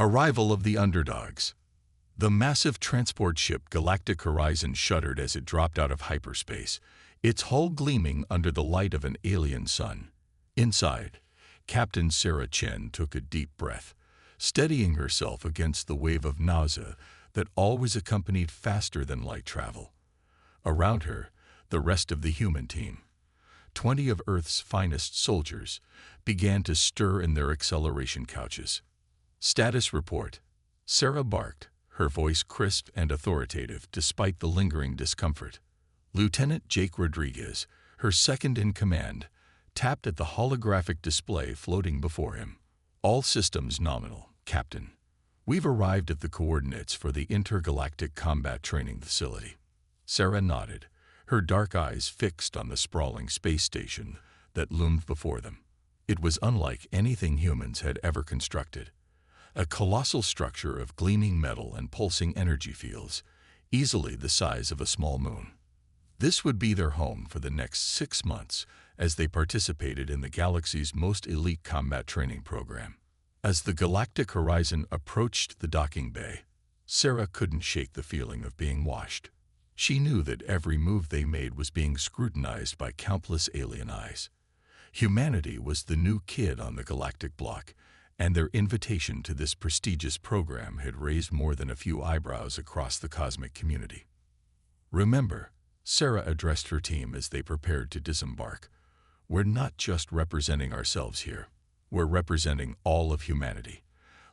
Arrival of the underdogs. The massive transport ship Galactic Horizon shuddered as it dropped out of hyperspace, its hull gleaming under the light of an alien sun. Inside, Captain Sarah Chen took a deep breath, steadying herself against the wave of nausea that always accompanied faster-than-light travel. Around her, the rest of the human team, 20 of Earth's finest soldiers, began to stir in their acceleration couches. Status report. Sarah barked, her voice crisp and authoritative despite the lingering discomfort. Lieutenant Jake Rodriguez, her second-in-command, tapped at the holographic display floating before him. All systems nominal, Captain. We've arrived at the coordinates for the intergalactic combat training facility. Sarah nodded, her dark eyes fixed on the sprawling space station that loomed before them. It was unlike anything humans had ever constructed. A colossal structure of gleaming metal and pulsing energy fields, easily the size of a small moon. This would be their home for the next 6 months as they participated in the galaxy's most elite combat training program. As the Galactic Horizon approached the docking bay, Sarah couldn't shake the feeling of being watched. She knew that every move they made was being scrutinized by countless alien eyes. Humanity was the new kid on the galactic block, and their invitation to this prestigious program had raised more than a few eyebrows across the cosmic community. Remember, Sarah addressed her team as they prepared to disembark. We're not just representing ourselves here. We're representing all of humanity.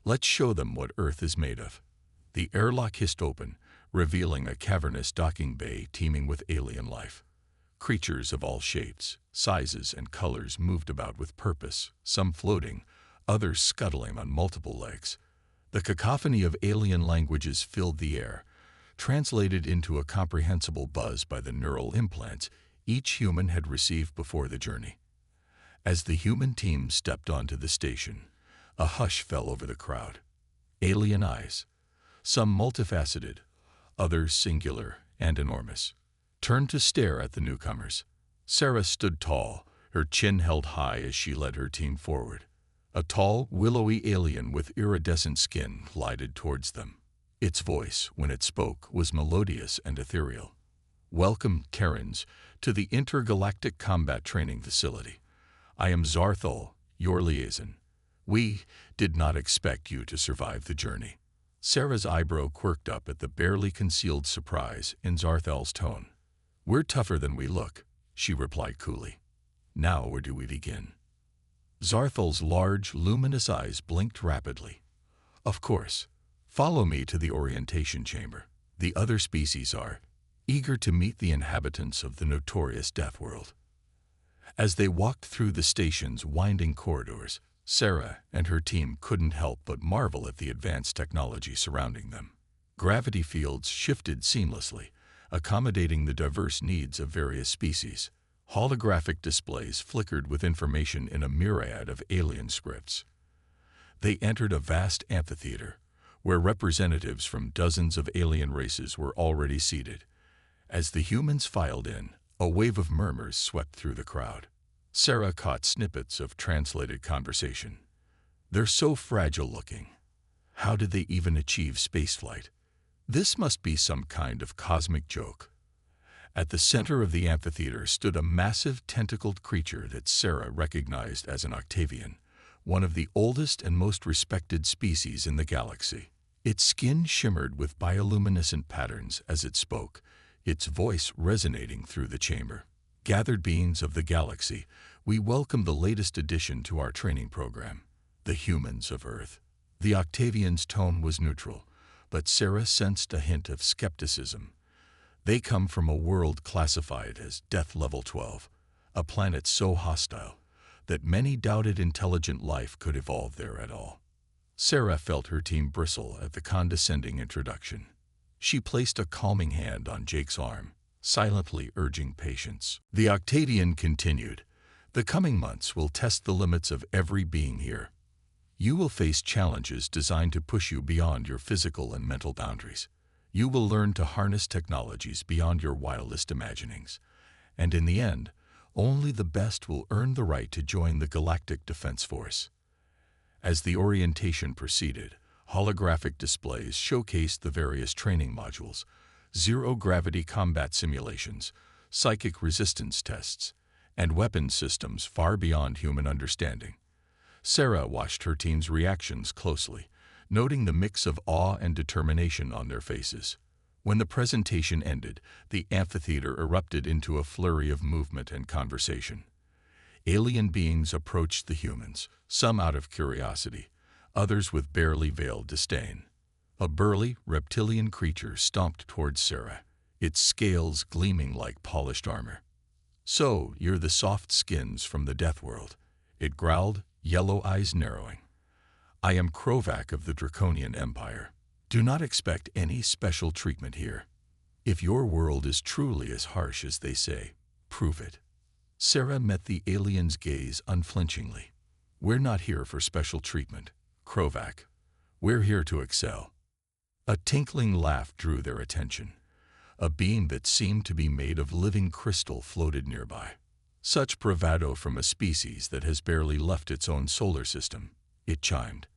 Let's show them what Earth is made of. The airlock hissed open, revealing a cavernous docking bay teeming with alien life. Creatures of all shapes, sizes, and colors moved about with purpose, some floating, others scuttling on multiple legs. The cacophony of alien languages filled the air, translated into a comprehensible buzz by the neural implants each human had received before the journey. As the human team stepped onto the station, a hush fell over the crowd. Alien eyes, some multifaceted, others singular and enormous, turned to stare at the newcomers. Sarah stood tall, her chin held high as she led her team forward. A tall, willowy alien with iridescent skin glided towards them. Its voice, when it spoke, was melodious and ethereal. Welcome, Terrans, to the Intergalactic Combat Training Facility. I am Zarthol, your liaison. We did not expect you to survive the journey. Sarah's eyebrow quirked up at the barely concealed surprise in Zarthol's tone. We're tougher than we look, she replied coolly. Now where do we begin? Zarthol's large, luminous eyes blinked rapidly. Of course. Follow me to the orientation chamber. The other species are eager to meet the inhabitants of the notorious Deathworld. As they walked through the station's winding corridors, Sarah and her team couldn't help but marvel at the advanced technology surrounding them. Gravity fields shifted seamlessly, accommodating the diverse needs of various species. Holographic displays flickered with information in a myriad of alien scripts. They entered a vast amphitheater, where representatives from dozens of alien races were already seated. As the humans filed in, a wave of murmurs swept through the crowd. Sarah caught snippets of translated conversation. They're so fragile-looking. How did they even achieve spaceflight? This must be some kind of cosmic joke. At the center of the amphitheater stood a massive tentacled creature that Sarah recognized as an Octavian, one of the oldest and most respected species in the galaxy. Its skin shimmered with bioluminescent patterns as it spoke, its voice resonating through the chamber. Gathered beings of the galaxy, we welcome the latest addition to our training program, the humans of Earth. The Octavian's tone was neutral, but Sarah sensed a hint of skepticism. They come from a world classified as Death Level 12, a planet so hostile that many doubted intelligent life could evolve there at all. Sarah felt her team bristle at the condescending introduction. She placed a calming hand on Jake's arm, silently urging patience. The Octavian continued, "The coming months will test the limits of every being here. You will face challenges designed to push you beyond your physical and mental boundaries. You will learn to harness technologies beyond your wildest imaginings. And in the end, only the best will earn the right to join the Galactic Defense Force." As the orientation proceeded, Holographic displays showcased the various training modules, zero-gravity combat simulations, psychic resistance tests, and weapon systems far beyond human understanding. Sarah watched her team's reactions closely, noting the mix of awe and determination on their faces. When the presentation ended, the amphitheater erupted into a flurry of movement and conversation. Alien beings approached the humans, some out of curiosity, others with barely veiled disdain. A burly, reptilian creature stomped towards Sarah, its scales gleaming like polished armor. "So, you're the soft skins from the Deathworld," it growled, yellow eyes narrowing. "I am Krovak of the Draconian Empire. Do not expect any special treatment here. If your world is truly as harsh as they say, prove it." Sarah met the alien's gaze unflinchingly. "We're not here for special treatment, Krovak. We're here to excel." A tinkling laugh drew their attention. A beam that seemed to be made of living crystal floated nearby. "Such bravado from a species that has barely left its own solar system," it chimed.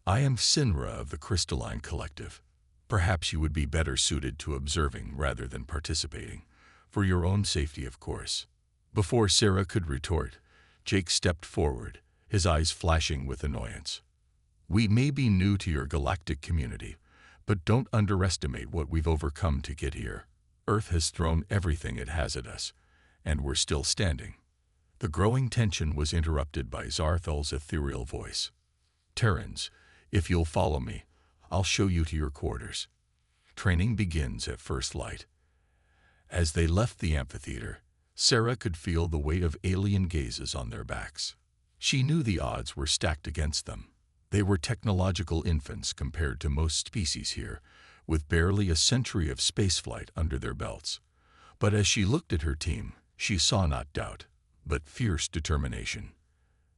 "I am Sinra of the Crystalline Collective. Perhaps you would be better suited to observing rather than participating. For your own safety, of course." Before Sarah could retort, Jake stepped forward, his eyes flashing with annoyance. "We may be new to your galactic community, but don't underestimate what we've overcome to get here. Earth has thrown everything it has at us, and we're still standing." The growing tension was interrupted by Zarthal's ethereal voice. "Terrans, if you'll follow me, I'll show you to your quarters. Training begins at first light." As they left the amphitheater, Sarah could feel the weight of alien gazes on their backs. She knew the odds were stacked against them. They were technological infants compared to most species here, with barely a century of spaceflight under their belts. But as she looked at her team, she saw not doubt, but fierce determination.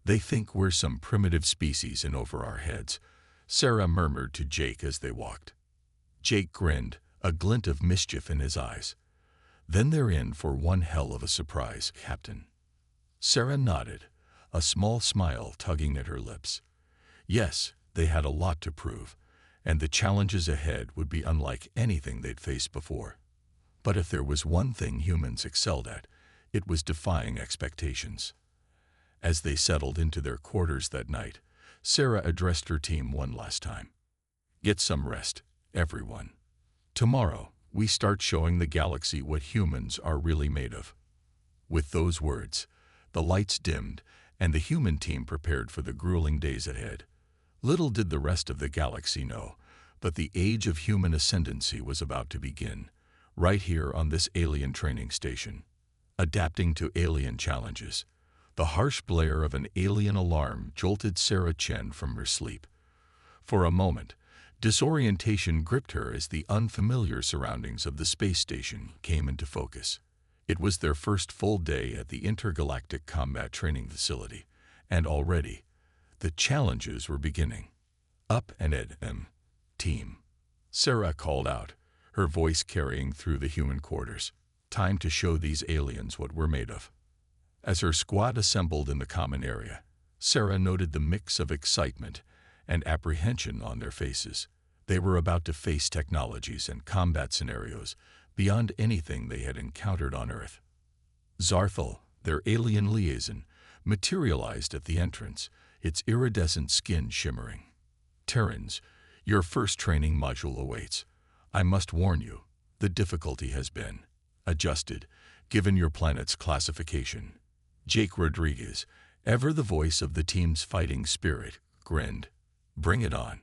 "They think we're some primitive species in over our heads," Sarah murmured to Jake as they walked. Jake grinned, a glint of mischief in his eyes. "Then they're in for one hell of a surprise, Captain." Sarah nodded, a small smile tugging at her lips. Yes, they had a lot to prove, and the challenges ahead would be unlike anything they'd faced before. But if there was one thing humans excelled at, it was defying expectations. As they settled into their quarters that night, Sarah addressed her team one last time. "Get some rest, everyone. Tomorrow, we start showing the galaxy what humans are really made of." With those words, the lights dimmed, and the human team prepared for the grueling days ahead. Little did the rest of the galaxy know, but the age of human ascendancy was about to begin, right here on this alien training station. Adapting to alien challenges, the harsh blare of an alien alarm jolted Sarah Chen from her sleep. For a moment, disorientation gripped her as the unfamiliar surroundings of the space station came into focus. It was their first full day at the Intergalactic Combat Training Facility, and already, the challenges were beginning. "Up and at 'em, team," Sarah called out, her voice carrying through the human quarters. "Time to show these aliens what we're made of." As her squad assembled in the common area, Sarah noted the mix of excitement and apprehension on their faces. They were about to face technologies and combat scenarios beyond anything they had encountered on Earth. Zarthal, their alien liaison, materialized at the entrance, its iridescent skin shimmering. "Terrans, your first training module awaits. I must warn you, the difficulty has been adjusted, given your planet's classification." Jake Rodriguez, ever the voice of the team's fighting spirit, grinned. "Bring it on.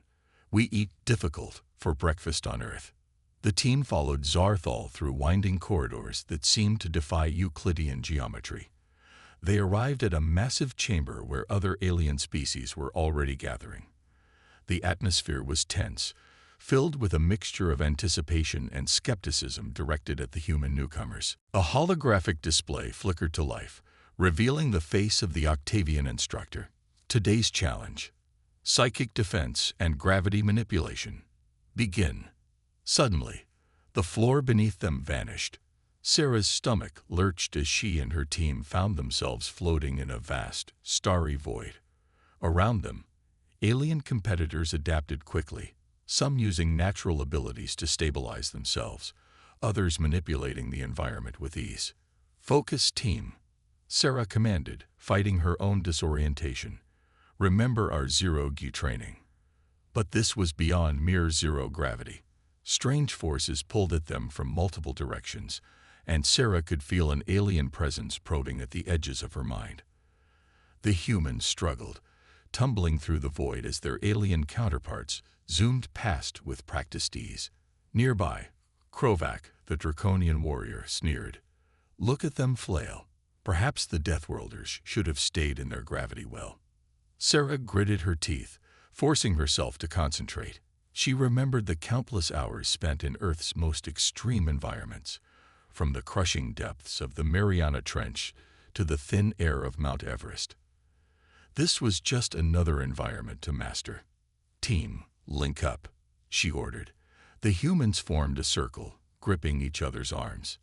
We eat difficult for breakfast on Earth." The team followed Zarthal through winding corridors that seemed to defy Euclidean geometry. They arrived at a massive chamber where other alien species were already gathering. The atmosphere was tense, filled with a mixture of anticipation and skepticism directed at the human newcomers. A holographic display flickered to life, revealing the face of the Octavian instructor. Today's challenge: psychic defense and gravity manipulation. Begin. Suddenly, the floor beneath them vanished. Sarah's stomach lurched as she and her team found themselves floating in a vast, starry void. Around them, alien competitors adapted quickly, some using natural abilities to stabilize themselves, others manipulating the environment with ease. "Focus, team," Sarah commanded, fighting her own disorientation. "Remember our zero-G training." But this was beyond mere zero gravity. Strange forces pulled at them from multiple directions, and Sarah could feel an alien presence probing at the edges of her mind. The humans struggled, tumbling through the void as their alien counterparts zoomed past with practiced ease. Nearby, Krovak, the draconian warrior, sneered. "Look at them flail. Perhaps the Deathworlders should have stayed in their gravity well." Sarah gritted her teeth, forcing herself to concentrate. She remembered the countless hours spent in Earth's most extreme environments, from the crushing depths of the Mariana Trench to the thin air of Mount Everest. This was just another environment to master. "Team, link up," she ordered. The humans formed a circle, gripping each other's arms.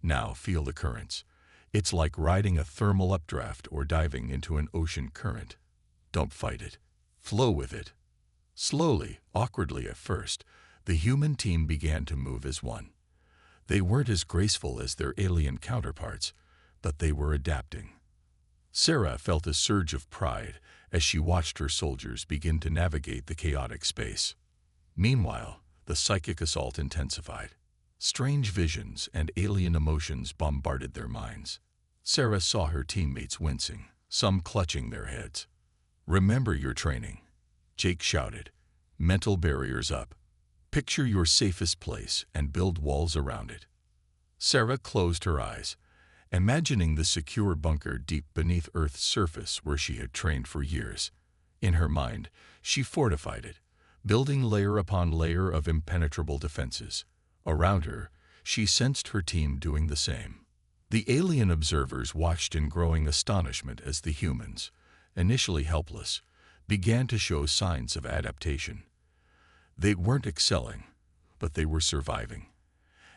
"Now feel the currents. It's like riding a thermal updraft or diving into an ocean current. Don't fight it. Flow with it." Slowly, awkwardly at first, the human team began to move as one. They weren't as graceful as their alien counterparts, but they were adapting. Sarah felt a surge of pride as she watched her soldiers begin to navigate the chaotic space. Meanwhile, the psychic assault intensified. Strange visions and alien emotions bombarded their minds. Sarah saw her teammates wincing, some clutching their heads. "Remember your training," Jake shouted. "Mental barriers up. Picture your safest place and build walls around it." Sarah closed her eyes, imagining the secure bunker deep beneath Earth's surface where she had trained for years. In her mind, she fortified it, building layer upon layer of impenetrable defenses. Around her, she sensed her team doing the same. The alien observers watched in growing astonishment as the humans, initially helpless, began to show signs of adaptation. They weren't excelling, but they were surviving.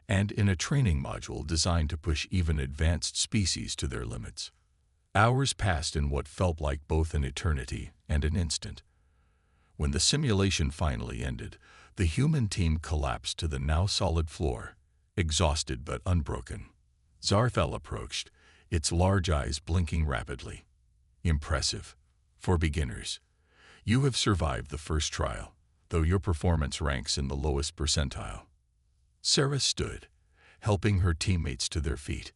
And in a training module designed to push even advanced species to their limits. Hours passed in what felt like both an eternity and an instant. When the simulation finally ended, the human team collapsed to the now solid floor, exhausted but unbroken. Zarthel approached, its large eyes blinking rapidly. "Impressive. For beginners. You have survived the first trial, though your performance ranks in the lowest percentile." Sarah stood, helping her teammates to their feet.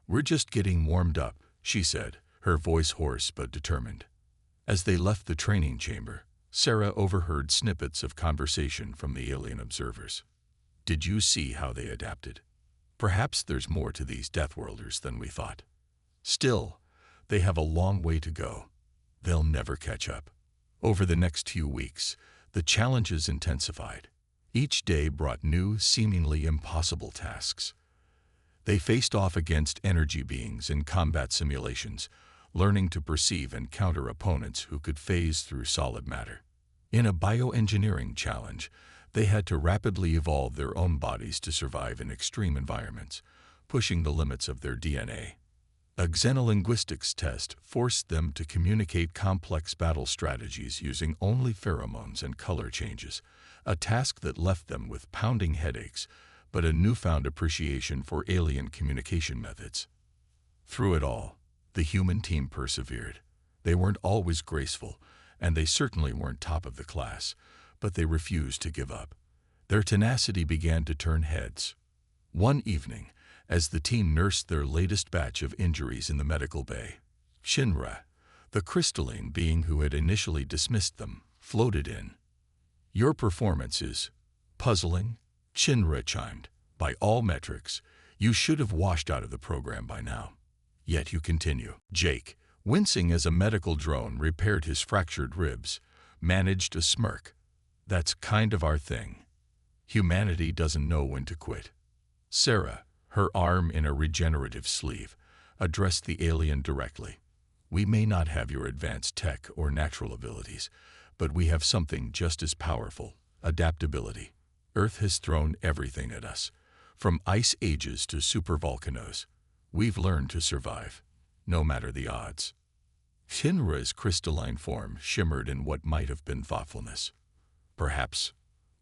"We're just getting warmed up," she said, her voice hoarse but determined. As they left the training chamber, Sarah overheard snippets of conversation from the alien observers. "Did you see how they adapted? Perhaps there's more to these Deathworlders than we thought. Still, they have a long way to go. They'll never catch up." Over the next few weeks, the challenges intensified. Each day brought new, seemingly impossible tasks. They faced off against energy beings in combat simulations, learning to perceive and counter opponents who could phase through solid matter. In a bioengineering challenge, they had to rapidly evolve their own bodies to survive in extreme environments, pushing the limits of their DNA. A xenolinguistics test forced them to communicate complex battle strategies using only pheromones and color changes, a task that left them with pounding headaches, but a newfound appreciation for alien communication methods. Through it all, the human team persevered. They weren't always graceful, and they certainly weren't top of the class, but they refused to give up. Their tenacity began to turn heads. One evening, as the team nursed their latest batch of injuries in the medical bay, Shinra, the crystalline being who had initially dismissed them, floated in. "Your performance is puzzling," Shinra chimed. "By all metrics, you should have washed out of the program by now. Yet you continue." Jake, wincing as a medical drone repaired his fractured ribs, managed a smirk. "That's kind of our thing. Humanity doesn't know when to quit." Sarah, her arm in a regenerative sleeve, addressed the alien directly. "We may not have your advanced tech or natural abilities, but we have something just as powerful: adaptability. Earth has thrown everything at us, from ice ages to supervolcanoes. We've learned to survive, no matter the odds." Shinra's crystalline form shimmered in what might have been thoughtfulness. Perhaps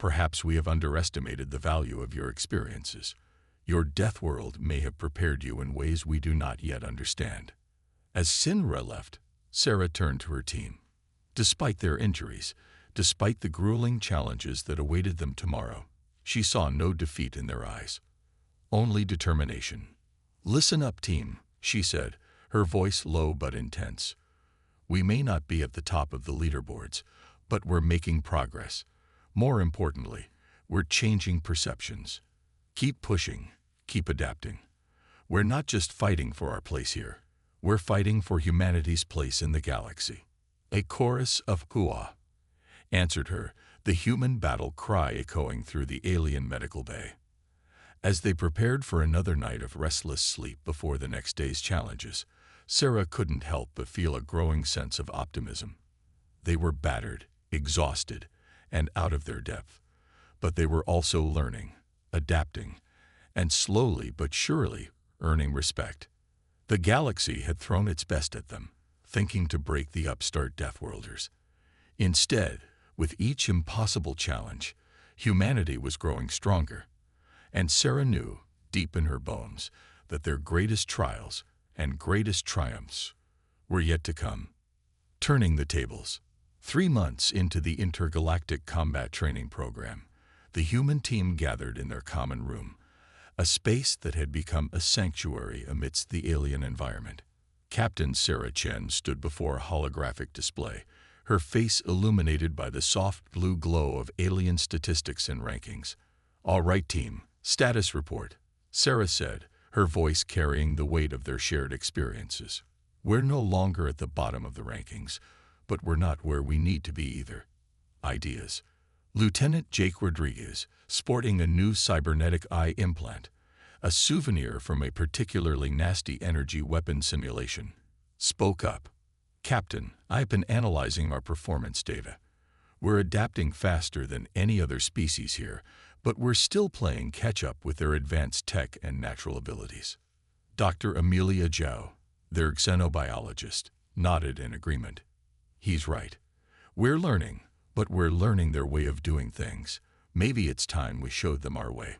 Perhaps we have underestimated the value of your experiences. Your death world may have prepared you in ways we do not yet understand." As Sinra left, Sarah turned to her team. Despite their injuries, despite the grueling challenges that awaited them tomorrow, she saw no defeat in their eyes, only determination. "Listen up, team," she said, her voice low but intense. "We may not be at the top of the leaderboards, but we're making progress. More importantly, we're changing perceptions. Keep pushing, keep adapting. We're not just fighting for our place here. We're fighting for humanity's place in the galaxy." A chorus of hooah answered her, the human battle cry echoing through the alien medical bay. As they prepared for another night of restless sleep before the next day's challenges, Sarah couldn't help but feel a growing sense of optimism. They were battered, exhausted, and out of their depth, but they were also learning, adapting, and slowly but surely earning respect. The galaxy had thrown its best at them, thinking to break the upstart Deathworlders. Instead, with each impossible challenge, humanity was growing stronger, and Sarah knew, deep in her bones, that their greatest trials and greatest triumphs were yet to come. Turning the tables. 3 months into the intergalactic combat training program, the human team gathered in their common room, a space that had become a sanctuary amidst the alien environment. Captain Sarah Chen stood before a holographic display, her face illuminated by the soft blue glow of alien statistics and rankings. "All right, team, status report," Sarah said, her voice carrying the weight of their shared experiences. "We're no longer at the bottom of the rankings, but we're not where we need to be either." Ideas. Lieutenant Jake Rodriguez, sporting a new cybernetic eye implant, a souvenir from a particularly nasty energy weapon simulation, spoke up. "Captain, I've been analyzing our performance data. We're adapting faster than any other species here, but we're still playing catch-up with their advanced tech and natural abilities." Dr. Amelia Zhao, their xenobiologist, nodded in agreement. "He's right. We're learning, but we're learning their way of doing things. Maybe it's time we showed them our way."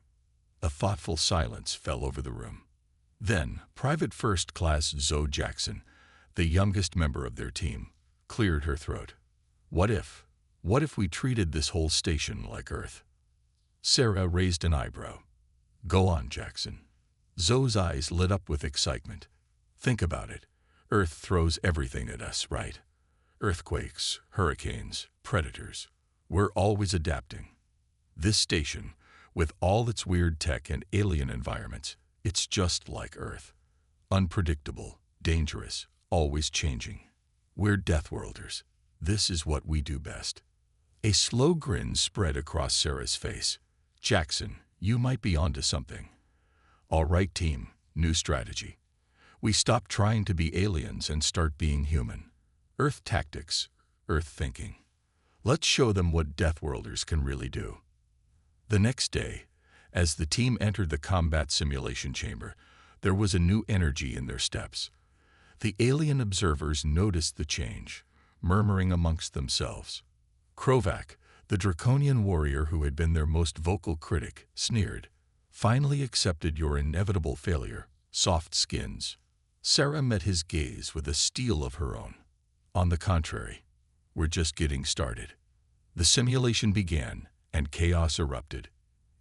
A thoughtful silence fell over the room. Then, Private First Class Zoe Jackson, the youngest member of their team, cleared her throat. What if we treated this whole station like Earth?" Sarah raised an eyebrow. "Go on, Jackson." Zoe's eyes lit up with excitement. "Think about it. Earth throws everything at us, right? Earthquakes, hurricanes, predators. We're always adapting. This station, with all its weird tech and alien environments, it's just like Earth. Unpredictable, dangerous, always changing. We're Deathworlders. This is what we do best." A slow grin spread across Sarah's face. "Jackson, you might be onto something. All right, team, new strategy. We stop trying to be aliens and start being human. Earth tactics, Earth thinking. Let's show them what Deathworlders can really do." The next day, as the team entered the combat simulation chamber, there was a new energy in their steps. The alien observers noticed the change, murmuring amongst themselves. Krovac, the draconian warrior who had been their most vocal critic, sneered. "Finally accepted your inevitable failure, soft skins." Sarah met his gaze with a steel of her own. "On the contrary, we're just getting started." The simulation began, and chaos erupted.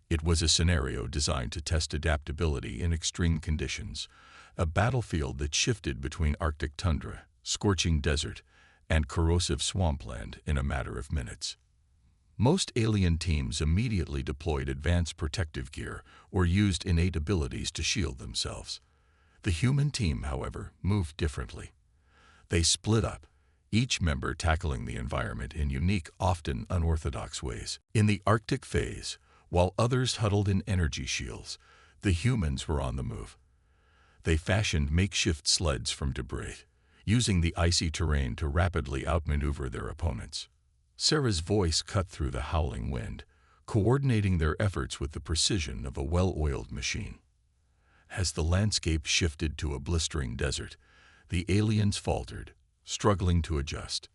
It was a scenario designed to test adaptability in extreme conditions, a battlefield that shifted between Arctic tundra, scorching desert, and corrosive swampland in a matter of minutes. Most alien teams immediately deployed advanced protective gear or used innate abilities to shield themselves. The human team, however, moved differently. They split up, each member tackling the environment in unique, often unorthodox ways. In the Arctic phase, while others huddled in energy shields, the humans were on the move. They fashioned makeshift sleds from debris, using the icy terrain to rapidly outmaneuver their opponents. Sarah's voice cut through the howling wind, coordinating their efforts with the precision of a well-oiled machine. As the landscape shifted to a blistering desert, the aliens faltered, struggling to adjust.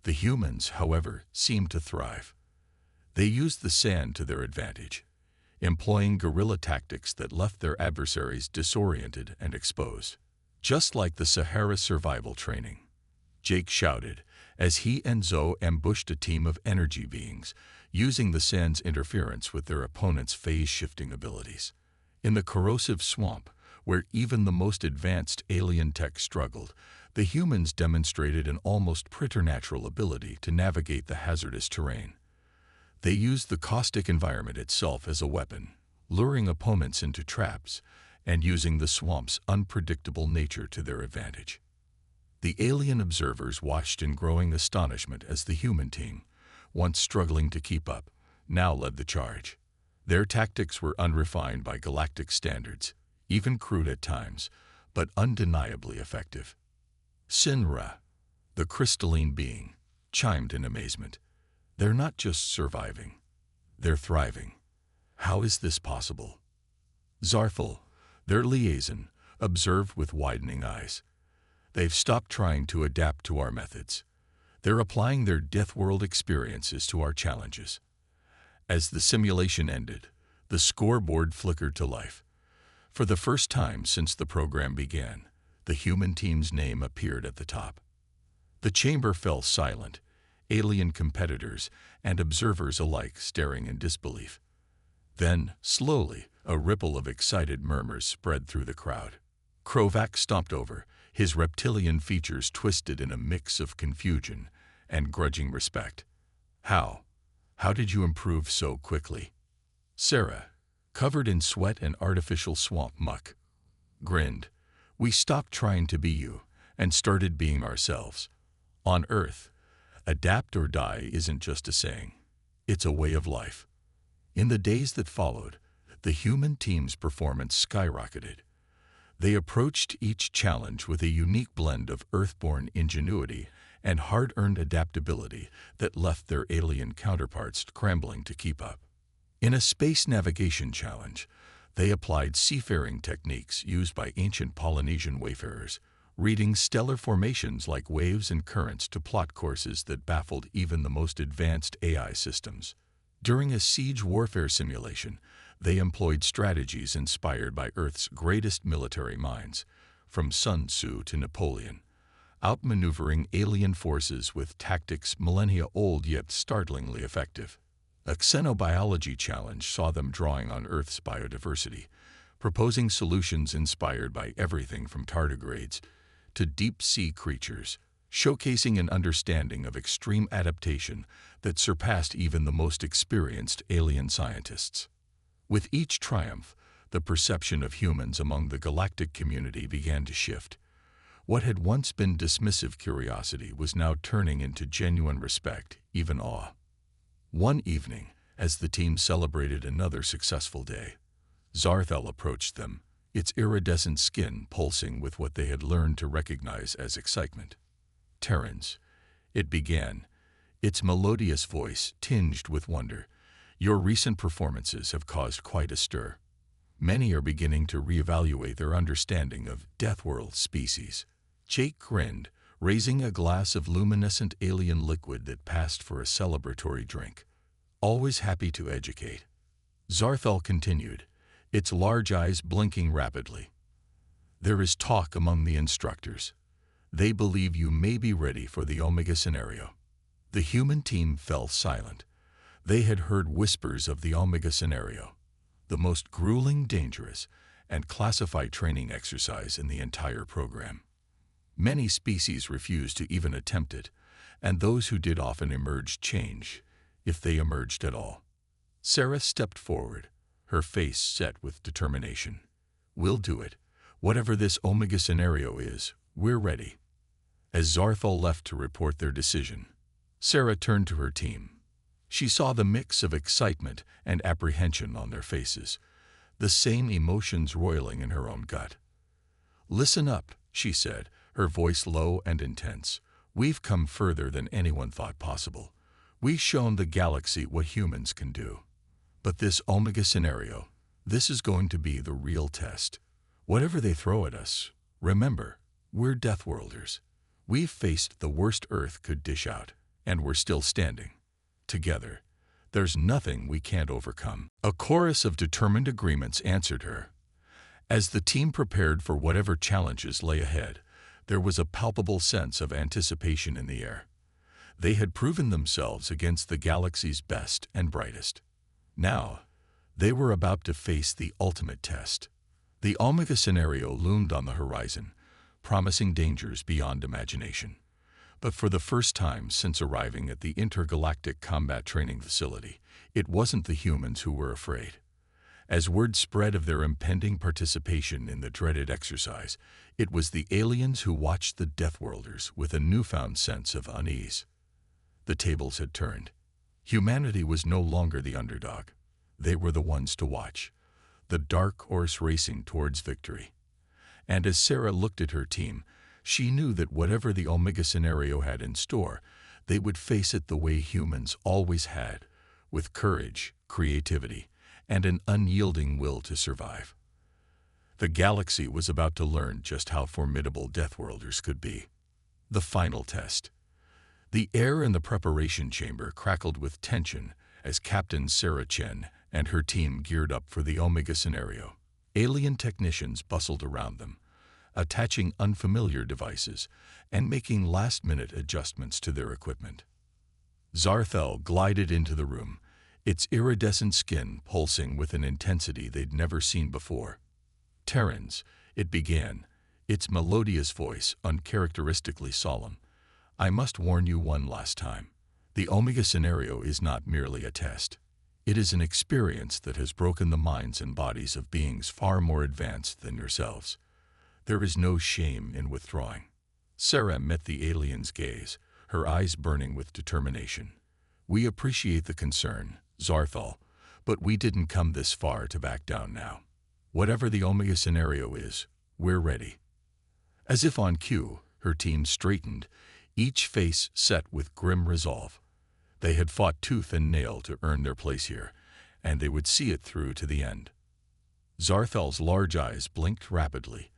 The humans, however, seemed to thrive. They used the sand to their advantage, employing guerrilla tactics that left their adversaries disoriented and exposed. Just like the Sahara survival training, Jake shouted as he and Zoe ambushed a team of energy beings, using the sand's interference with their opponent's phase-shifting abilities. In the corrosive swamp, where even the most advanced alien tech struggled, the humans demonstrated an almost preternatural ability to navigate the hazardous terrain. They used the caustic environment itself as a weapon, luring opponents into traps and using the swamp's unpredictable nature to their advantage. The alien observers watched in growing astonishment as the human team, once struggling to keep up, now led the charge. Their tactics were unrefined by galactic standards, even crude at times, but undeniably effective. Sinra, the crystalline being, chimed in amazement. They're not just surviving, they're thriving. How is this possible? Zarthal, their liaison, observed with widening eyes. They've stopped trying to adapt to our methods. They're applying their Deathworld experiences to our challenges. As the simulation ended, the scoreboard flickered to life. For the first time since the program began, the human team's name appeared at the top. The chamber fell silent, alien competitors and observers alike staring in disbelief. Then, slowly, a ripple of excited murmurs spread through the crowd. Krovak stomped over, his reptilian features twisted in a mix of confusion and grudging respect. How did you improve so quickly? Sarah, covered in sweat and artificial swamp muck, grinned. We stopped trying to be you and started being ourselves. On Earth, adapt or die isn't just a saying. It's a way of life. In the days that followed, the human team's performance skyrocketed. They approached each challenge with a unique blend of Earthborn ingenuity and hard-earned adaptability that left their alien counterparts scrambling to keep up. In a space navigation challenge, they applied seafaring techniques used by ancient Polynesian wayfarers, reading stellar formations like waves and currents to plot courses that baffled even the most advanced AI systems. During a siege warfare simulation, they employed strategies inspired by Earth's greatest military minds, from Sun Tzu to Napoleon, outmaneuvering alien forces with tactics millennia old yet startlingly effective. A xenobiology challenge saw them drawing on Earth's biodiversity, proposing solutions inspired by everything from tardigrades to deep-sea creatures, showcasing an understanding of extreme adaptation that surpassed even the most experienced alien scientists. With each triumph, the perception of humans among the galactic community began to shift. What had once been dismissive curiosity was now turning into genuine respect, even awe. One evening, as the team celebrated another successful day, Zarthal approached them, its iridescent skin pulsing with what they had learned to recognize as excitement. Terrans, it began, its melodious voice tinged with wonder. Your recent performances have caused quite a stir. Many are beginning to reevaluate their understanding of Deathworld species. Jake grinned, raising a glass of luminescent alien liquid that passed for a celebratory drink. Always happy to educate. Zarthal continued, its large eyes blinking rapidly. There is talk among the instructors. They believe you may be ready for the Omega scenario. The human team fell silent. They had heard whispers of the Omega scenario, the most grueling, dangerous, and classified training exercise in the entire program. Many species refused to even attempt it, and those who did often emerged changed, if they emerged at all. Sarah stepped forward, her face set with determination. We'll do it. Whatever this Omega scenario is, we're ready. As Zarthal left to report their decision, Sarah turned to her team. She saw the mix of excitement and apprehension on their faces, the same emotions roiling in her own gut. Listen up, she said, her voice low and intense. We've come further than anyone thought possible. We've shown the galaxy what humans can do. But this Omega scenario, this is going to be the real test. Whatever they throw at us, remember, we're Deathworlders. We've faced the worst Earth could dish out, and we're still standing. Together, There's nothing we can't overcome. A chorus of determined agreements answered her. As the team prepared for whatever challenges lay ahead, there was a palpable sense of anticipation in the air. They had proven themselves against the galaxy's best and brightest. Now, they were about to face the ultimate test. The Omega scenario loomed on the horizon, promising dangers beyond imagination. But for the first time since arriving at the intergalactic combat training facility, it wasn't the humans who were afraid. As word spread of their impending participation in the dreaded exercise, it was the aliens who watched the Deathworlders with a newfound sense of unease. The tables had turned. Humanity was no longer the underdog. They were the ones to watch, the dark horse racing towards victory. And as Sarah looked at her team, she knew that whatever the Omega scenario had in store, they would face it the way humans always had, with courage, creativity, and an unyielding will to survive. The galaxy was about to learn just how formidable Deathworlders could be. The final test. The air in the preparation chamber crackled with tension as Captain Sarah Chen and her team geared up for the Omega scenario. Alien technicians bustled around them, attaching unfamiliar devices and making last-minute adjustments to their equipment. Zarthel glided into the room, its iridescent skin pulsing with an intensity they'd never seen before. Terrans, it began, its melodious voice uncharacteristically solemn. I must warn you one last time. The Omega scenario is not merely a test. It is an experience that has broken the minds and bodies of beings far more advanced than yourselves. There is no shame in withdrawing. Sarah met the alien's gaze, her eyes burning with determination. We appreciate the concern, Zarthal, but we didn't come this far to back down now. Whatever the Omega scenario is, we're ready. As if on cue, her team straightened, each face set with grim resolve. They had fought tooth and nail to earn their place here, and they would see it through to the end. Zarthal's large eyes blinked rapidly,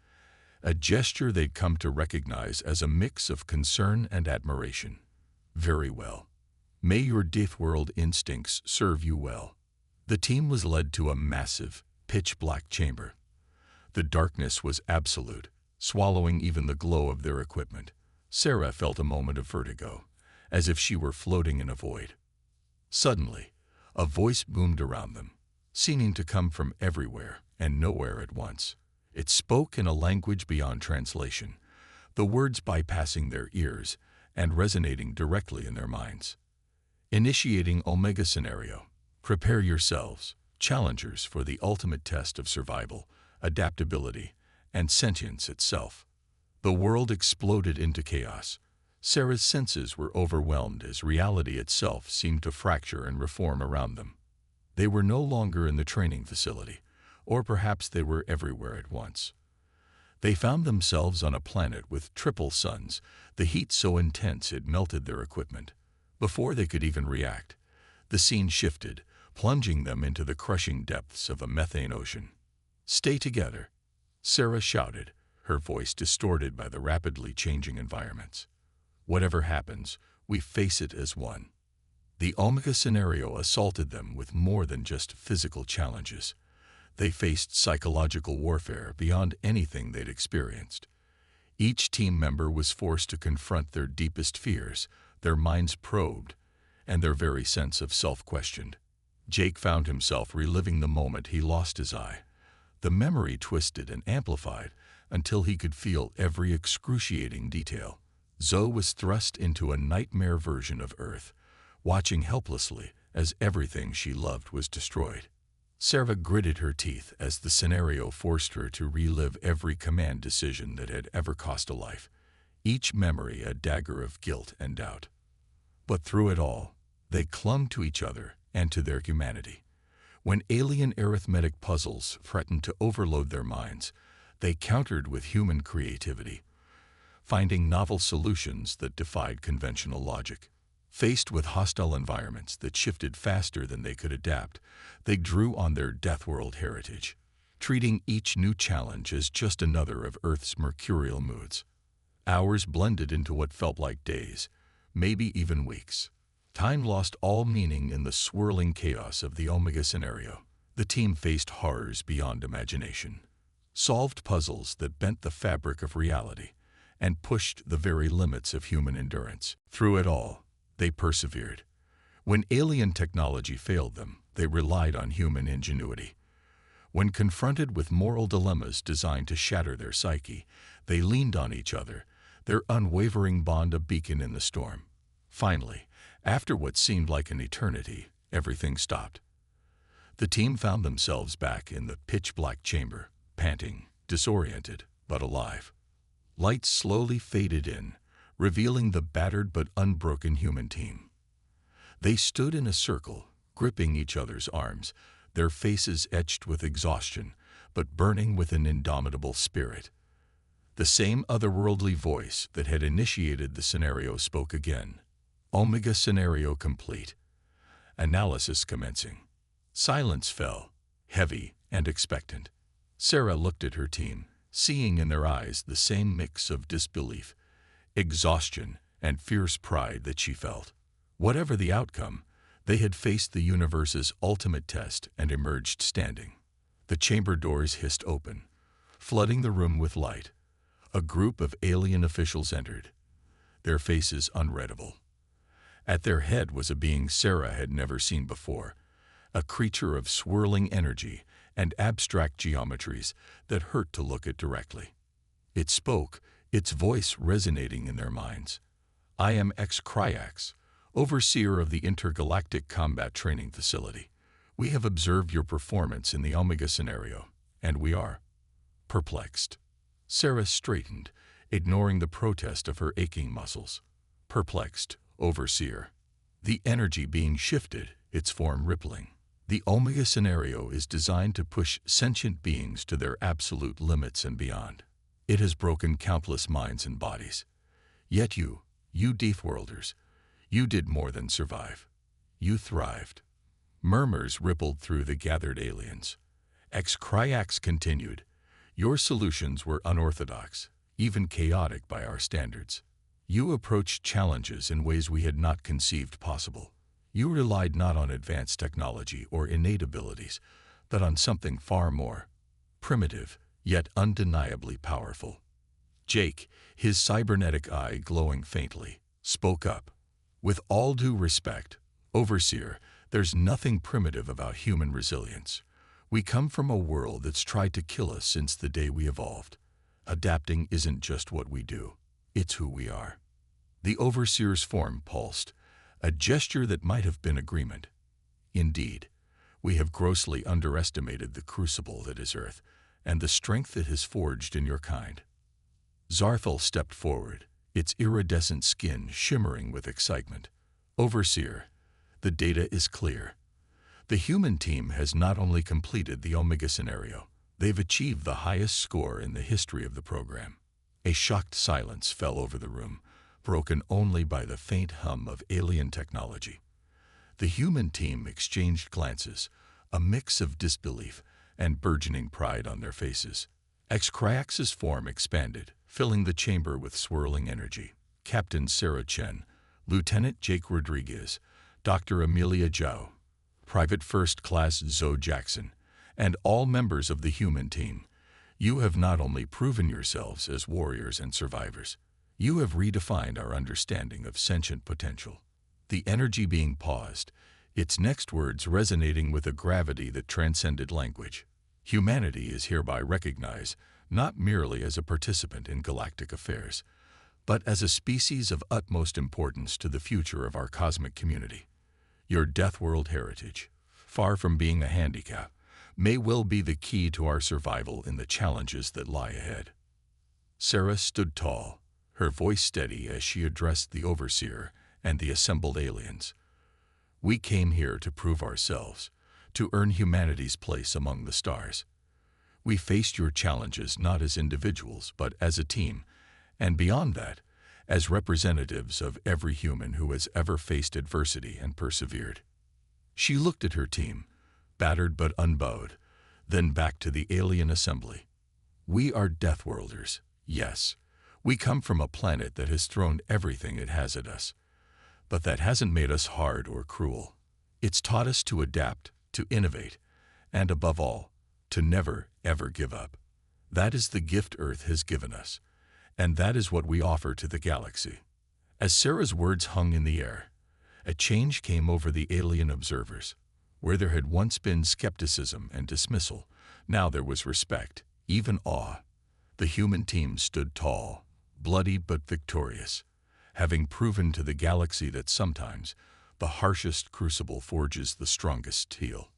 a gesture they'd come to recognize as a mix of concern and admiration. Very well. May your Deathworld instincts serve you well. The team was led to a massive, pitch-black chamber. The darkness was absolute, swallowing even the glow of their equipment. Sarah felt a moment of vertigo, as if she were floating in a void. Suddenly, a voice boomed around them, seeming to come from everywhere and nowhere at once. It spoke in a language beyond translation, the words bypassing their ears and resonating directly in their minds. Initiating Omega scenario. Prepare yourselves, challengers, for the ultimate test of survival, adaptability, and sentience itself. The world exploded into chaos. Sarah's senses were overwhelmed as reality itself seemed to fracture and reform around them. They were no longer in the training facility, or perhaps they were everywhere at once. They found themselves on a planet with triple suns, the heat so intense it melted their equipment. Before they could even react, the scene shifted, plunging them into the crushing depths of a methane ocean. Stay together, Sarah shouted, her voice distorted by the rapidly changing environments. Whatever happens, we face it as one. The Omega scenario assaulted them with more than just physical challenges. They faced psychological warfare beyond anything they'd experienced. Each team member was forced to confront their deepest fears, their minds probed, and their very sense of self questioned. Jake found himself reliving the moment he lost his eye. The memory twisted and amplified until he could feel every excruciating detail. Zoe was thrust into a nightmare version of Earth, watching helplessly as everything she loved was destroyed. Sarah gritted her teeth as the scenario forced her to relive every command decision that had ever cost a life, each memory a dagger of guilt and doubt. But through it all, they clung to each other and to their humanity. When alien arithmetic puzzles threatened to overload their minds, they countered with human creativity, finding novel solutions that defied conventional logic. Faced with hostile environments that shifted faster than they could adapt, they drew on their Deathworld heritage, treating each new challenge as just another of Earth's mercurial moods. Hours blended into what felt like days, maybe even weeks. Time lost all meaning in the swirling chaos of the Omega scenario. The team faced horrors beyond imagination, solved puzzles that bent the fabric of reality, and pushed the very limits of human endurance. Through it all, they persevered. When alien technology failed them, they relied on human ingenuity. When confronted with moral dilemmas designed to shatter their psyche, they leaned on each other, their unwavering bond a beacon in the storm. Finally, after what seemed like an eternity, everything stopped. The team found themselves back in the pitch-black chamber, panting, disoriented, but alive. Lights slowly faded in, revealing the battered but unbroken human team. They stood in a circle, gripping each other's arms, their faces etched with exhaustion, but burning with an indomitable spirit. The same otherworldly voice that had initiated the scenario spoke again. Omega scenario complete. Analysis commencing. Silence fell, heavy and expectant. Sarah looked at her team, seeing in their eyes the same mix of disbelief, exhaustion, and fierce pride that she felt. Whatever the outcome, they had faced the universe's ultimate test and emerged standing. The chamber doors hissed open, flooding the room with light. A group of alien officials entered, their faces unreadable. At their head was a being Sarah had never seen before, a creature of swirling energy and abstract geometries that hurt to look at directly. It spoke, its voice resonating in their minds. "I am X-Cryax, overseer of the Intergalactic Combat Training Facility. We have observed your performance in the Omega scenario, and we are perplexed." Sarah straightened, ignoring the protest of her aching muscles. Perplexed, overseer. The energy being shifted, its form rippling. The Omega scenario is designed to push sentient beings to their absolute limits and beyond. It has broken countless minds and bodies. Yet you Deathworlders, you did more than survive. You thrived. Murmurs rippled through the gathered aliens. X-Cryax continued. Your solutions were unorthodox, even chaotic by our standards. You approached challenges in ways we had not conceived possible. You relied not on advanced technology or innate abilities, but on something far more primitive, yet undeniably powerful. Jake, his cybernetic eye glowing faintly, spoke up. "With all due respect, Overseer, there's nothing primitive about human resilience. We come from a world that's tried to kill us since the day we evolved. Adapting isn't just what we do, it's who we are." The Overseer's form pulsed, a gesture that might have been agreement. "Indeed, we have grossly underestimated the crucible that is Earth, and the strength it has forged in your kind." Zarthel stepped forward, its iridescent skin shimmering with excitement. "Overseer, the data is clear. The human team has not only completed the Omega scenario, they've achieved the highest score in the history of the program." A shocked silence fell over the room, broken only by the faint hum of alien technology. The human team exchanged glances, a mix of disbelief and burgeoning pride on their faces. X-Cryax's form expanded, filling the chamber with swirling energy. Captain Sarah Chen, Lieutenant Jake Rodriguez, Dr. Amelia Zhao, Private First Class Zoe Jackson, and all members of the human team, you have not only proven yourselves as warriors and survivors, you have redefined our understanding of sentient potential. The energy being paused, its next words resonating with a gravity that transcended language. Humanity is hereby recognized not merely as a participant in galactic affairs, but as a species of utmost importance to the future of our cosmic community. Your Deathworld heritage, far from being a handicap, may well be the key to our survival in the challenges that lie ahead. Sarah stood tall, her voice steady as she addressed the Overseer and the assembled aliens. "We came here to prove ourselves, to earn humanity's place among the stars. We faced your challenges not as individuals, but as a team, and beyond that, as representatives of every human who has ever faced adversity and persevered." She looked at her team, battered but unbowed, then back to the alien assembly. "We are Deathworlders, yes. We come from a planet that has thrown everything it has at us. But that hasn't made us hard or cruel. It's taught us to adapt, to innovate, and above all, to never, ever give up. That is the gift Earth has given us, and that is what we offer to the galaxy. As Sarah's words hung in the air, a change came over the alien observers. Where there had once been skepticism and dismissal, now there was respect, even awe. The human team stood tall, bloody but victorious, having proven to the galaxy that sometimes the harshest crucible forges the strongest steel.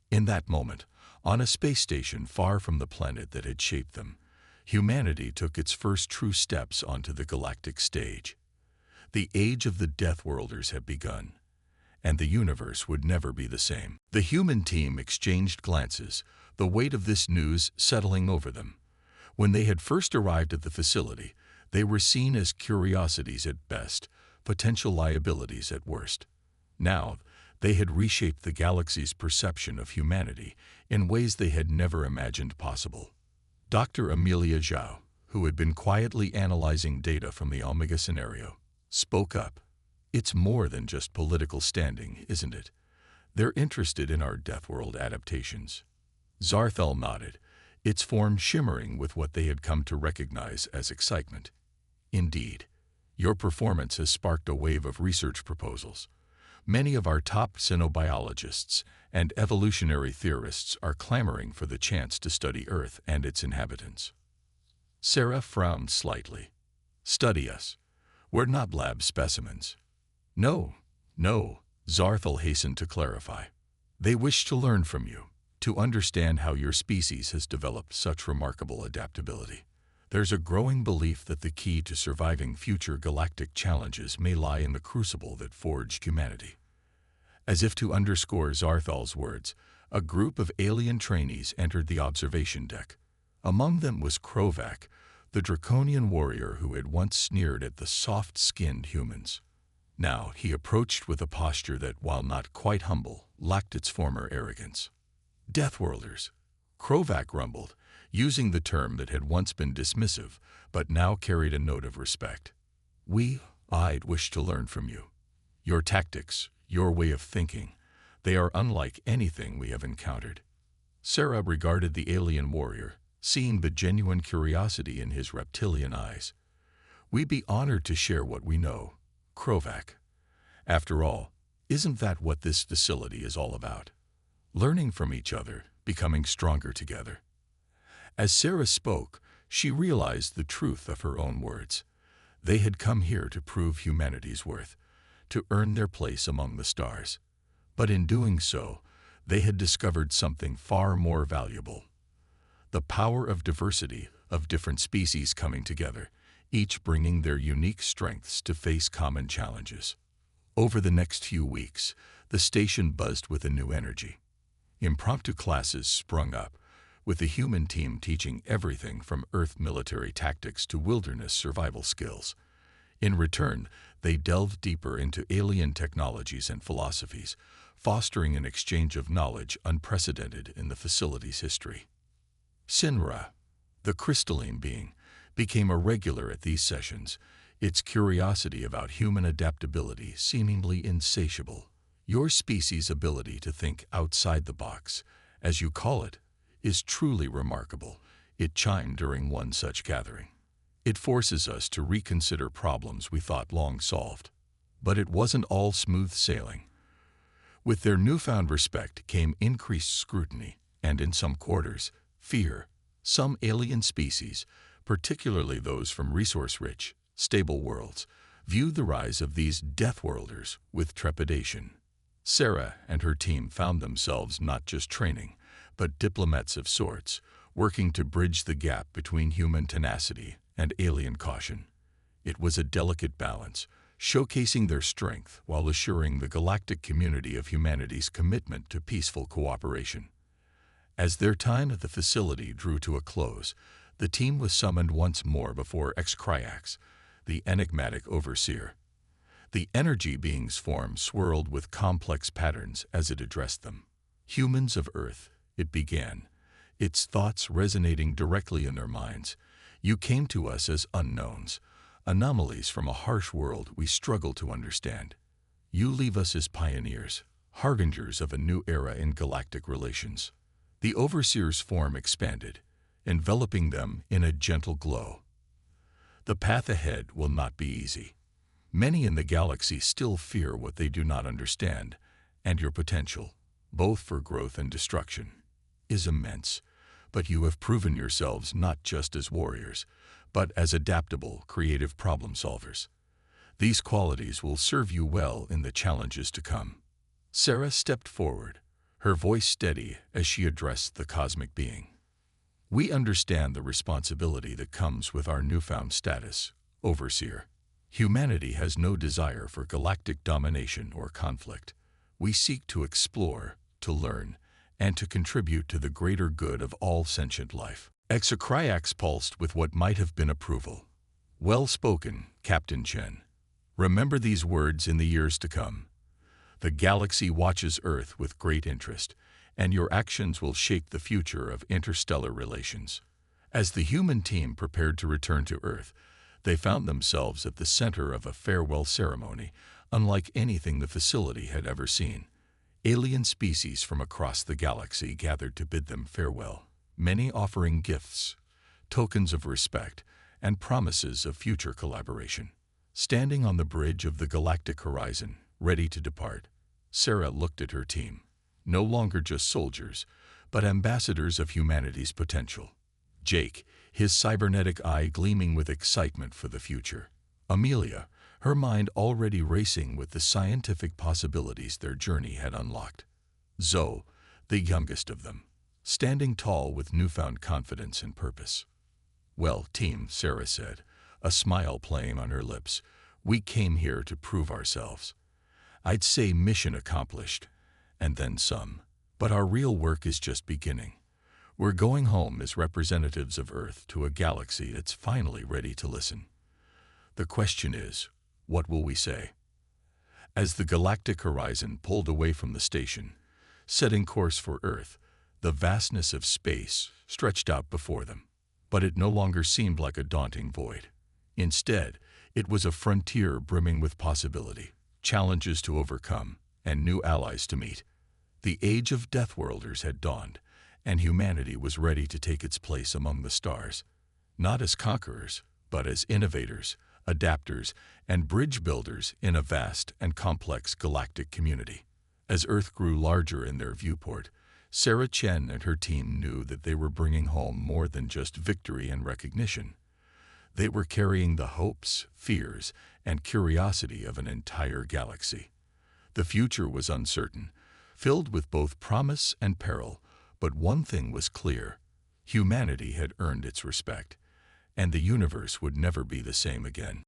In that moment, on a space station far from the planet that had shaped them, humanity took its first true steps onto the galactic stage. The age of the Deathworlders had begun, and the universe would never be the same. The human team exchanged glances, the weight of this news settling over them. When they had first arrived at the facility, they were seen as curiosities at best, potential liabilities at worst. Now, they had reshaped the galaxy's perception of humanity in ways they had never imagined possible. Dr. Amelia Zhao, who had been quietly analyzing data from the Omega scenario, spoke up. It's more than just political standing, isn't it? They're interested in our Deathworld adaptations. Zarthel nodded, its form shimmering with what they had come to recognize as excitement. Indeed, your performance has sparked a wave of research proposals. Many of our top xenobiologists and evolutionary theorists are clamoring for the chance to study Earth and its inhabitants. Sarah frowned slightly. Study us. We're not lab specimens. No, Zarthel hastened to clarify. They wish to learn from you, to understand how your species has developed such remarkable adaptability. There's a growing belief that the key to surviving future galactic challenges may lie in the crucible that forged humanity. As if to underscore Zarthal's words, a group of alien trainees entered the observation deck. Among them was Krovac, the draconian warrior who had once sneered at the soft-skinned humans. Now he approached with a posture that, while not quite humble, lacked its former arrogance. Deathworlders, Krovac rumbled, using the term that had once been dismissive, but now carried a note of respect. I'd wish to learn from you. Your tactics, your way of thinking, they are unlike anything we have encountered. Sarah regarded the alien warrior, seeing the genuine curiosity in his reptilian eyes. We'd be honored to share what we know, Krovac. After all, isn't that what this facility is all about? Learning from each other, becoming stronger together. As Sarah spoke, she realized the truth of her own words. They had come here to prove humanity's worth, to earn their place among the stars. But in doing so, they had discovered something far more valuable. The power of diversity, of different species coming together, each bringing their unique strengths to face common challenges. Over the next few weeks, the station buzzed with a new energy. Impromptu classes sprung up, with the human team teaching everything from Earth military tactics to wilderness survival skills. In return, they delved deeper into alien technologies and philosophies, fostering an exchange of knowledge unprecedented in the facility's history. Sinra, the crystalline being, became a regular at these sessions, its curiosity about human adaptability seemingly insatiable. Your species' ability to think outside the box, as you call it, is truly remarkable, it chimed during one such gathering. It forces us to reconsider problems we thought long solved. But it wasn't all smooth sailing. With their newfound respect came increased scrutiny, and in some quarters, fear. Some alien species, particularly those from resource-rich, stable worlds, viewed the rise of these Deathworlders with trepidation. Sarah and her team found themselves not just training, but diplomats of sorts, working to bridge the gap between human tenacity and alien caution. It was a delicate balance, showcasing their strength while assuring the galactic community of humanity's commitment to peaceful cooperation. As their time at the facility drew to a close, the team was summoned once more before X-Cryax, the enigmatic overseer. The energy being's form swirled with complex patterns as it addressed them. Humans of Earth, it began, its thoughts resonating directly in their minds. You came to us as unknowns, anomalies from a harsh world we struggle to understand. You leave us as pioneers, harbingers of a new era in galactic relations. The Overseer's form expanded, enveloping them in a gentle glow. The path ahead will not be easy. Many in the galaxy still fear what they do not understand, and your potential, both for growth and destruction, is immense. But you have proven yourselves not just as warriors, but as adaptable, creative problem solvers. These qualities will serve you well in the challenges to come. Sarah stepped forward, her voice steady as she addressed the cosmic being. We understand the responsibility that comes with our newfound status, Overseer. Humanity has no desire for galactic domination or conflict. We seek to explore, to learn, and to contribute to the greater good of all sentient life. Exocriax pulsed with what might have been approval. Well spoken, Captain Chen. Remember these words in the years to come. The galaxy watches Earth with great interest, and your actions will shape the future of interstellar relations. As the human team prepared to return to Earth, they found themselves at the center of a farewell ceremony, unlike anything the facility had ever seen. Alien species from across the galaxy gathered to bid them farewell, many offering gifts, tokens of respect, and promises of future collaboration. Standing on the bridge of the galactic horizon, ready to depart, Sarah looked at her team. No longer just soldiers, but ambassadors of humanity's potential. Jake, his cybernetic eye gleaming with excitement for the future. Amelia, her mind already racing with the scientific possibilities their journey had unlocked. Zoe, the youngest of them, standing tall with newfound confidence and purpose. Well, team, Sarah said, a smile playing on her lips, we came here to prove ourselves. I'd say mission accomplished, and then some. But our real work is just beginning. We're going home as representatives of Earth to a galaxy that's finally ready to listen. The question is, what will we say? As the galactic horizon pulled away from the station, setting course for Earth, the vastness of space stretched out before them. But it no longer seemed like a daunting void. Instead, it was a frontier brimming with possibility, challenges to overcome, and new allies to meet. The age of Deathworlders had dawned, and humanity was ready to take its place among the stars, not as conquerors, but as innovators, adapters, and bridge builders in a vast and complex galactic community. As Earth grew larger in their viewport, Sarah Chen and her team knew that they were bringing home more than just victory and recognition. They were carrying the hopes, fears, and curiosity of an entire galaxy. The future was uncertain, filled with both promise and peril, but one thing was clear: humanity had earned its respect, and the universe would never be the same again.